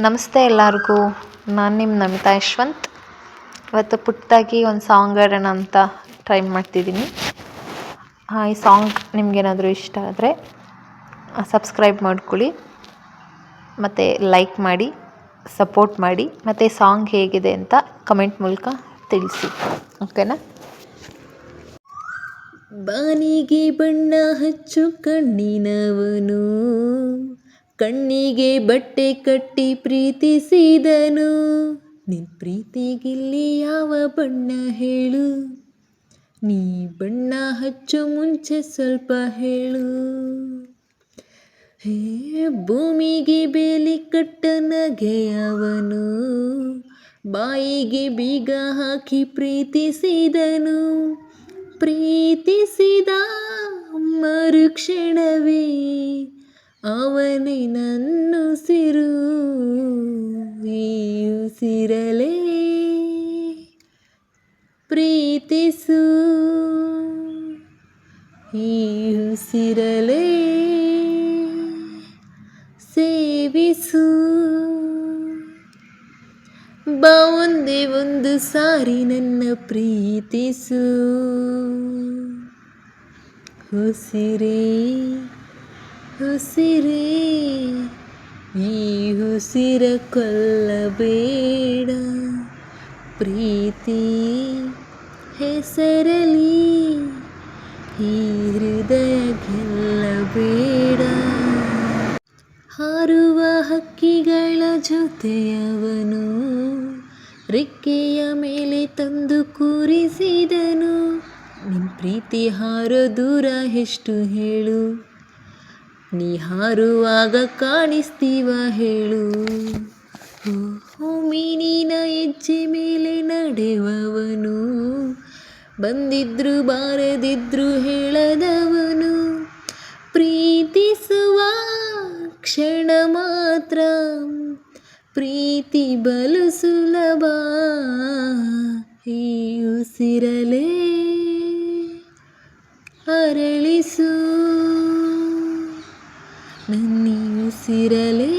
ನಮಸ್ತೆ ಎಲ್ಲರಿಗೂ. ನಾನು ನಿಮ್ಮ ನಮಿತಾ ಯಶವಂತ್. ಇವತ್ತು ಪುಟ್ಟದಾಗಿ ಒಂದು ಸಾಂಗ್ ಆಡೋಣ ಅಂತ ಟ್ರೈ ಮಾಡ್ತಿದ್ದೀನಿ. ಈ ಸಾಂಗ್ ನಿಮಗೇನಾದರೂ ಇಷ್ಟ ಆದರೆ ಸಬ್ಸ್ಕ್ರೈಬ್ ಮಾಡ್ಕೊಳ್ಳಿ ಮತ್ತು ಲೈಕ್ ಮಾಡಿ, ಸಪೋರ್ಟ್ ಮಾಡಿ, ಮತ್ತು ಸಾಂಗ್ ಹೇಗಿದೆ ಅಂತ ಕಮೆಂಟ್ ಮೂಲಕ ತಿಳಿಸಿ. ಓಕೆನಾ? ಬಾನಿಗೆ ಬಣ್ಣ ಹಚ್ಚು ಕಣ್ಣಿನವನು, ಕಣ್ಣಿಗೆ ಬಟ್ಟೆ ಕಟ್ಟಿ ಪ್ರೀತಿಸಿದನು. ನಿನ್ ಪ್ರೀತಿಗಿಲ್ಲಿ ಯಾವ ಬಣ್ಣ ಹೇಳು, ನೀ ಬಣ್ಣ ಹಚ್ಚು ಮುಂಚೆ ಸ್ವಲ್ಪ ಹೇಳು. ಹೇ ಭೂಮಿಗೆ ಬೇಲಿ ಕಟ್ಟ ನಗೆಯವನು, ಬಾಯಿಗೆ ಬೀಗ ಹಾಕಿ ಪ್ರೀತಿಸಿದನು. ಪ್ರೀತಿಸಿದ ಮರುಕ್ಷಣವೇ ಅವನೇ ನನ್ನುಸಿರು. ಈ ಉಸಿರಲೇ ಪ್ರೀತಿಸು, ಈ ಉಸಿರಲೇ ಸೇವಿಸು. ಬಾ ಒಂದೇ ಒಂದು ಸಾರಿ ನನ್ನ ಪ್ರೀತಿಸು. ಉಸಿರೇ ಉಸಿರೇ ಈ ಉಸಿರ ಕೊಲ್ಲಬೇಡ, ಪ್ರೀತಿ ಹೆಸರಲಿ ಈ ಹೃದಯ ಗೆಲ್ಲಬೇಡ. ಹಾರುವ ಹಕ್ಕಿಗಳ ಜೊತೆಯವನು, ರೆಕ್ಕೆಯ ಮೇಲೆ ತಂದು ಕೂರಿಸಿದನು. ನಿನ್ನ ಪ್ರೀತಿ ಹಾರೋ ದೂರ ಎಷ್ಟು ಹೇಳು, ನೀ ಹಾರುವಾಗ ಕಾಣಿಸ್ತೀವ ಹೇಳು. ಮೀನಿನ ಹೆಜ್ಜೆ ಮೇಲೆ ನಡೆಯುವವನು, ಬಂದಿದ್ರು ಬಾರದಿದ್ರು ಹೇಳದವನು. ಪ್ರೀತಿಸುವ ಕ್ಷಣ ಮಾತ್ರ ಪ್ರೀತಿ ಬಲು ಸುಲಭ. ಈ ಉಸಿರಲೇ ಅರಳಿಸು, ನನ್ನಿ ಉಸಿರಲೇ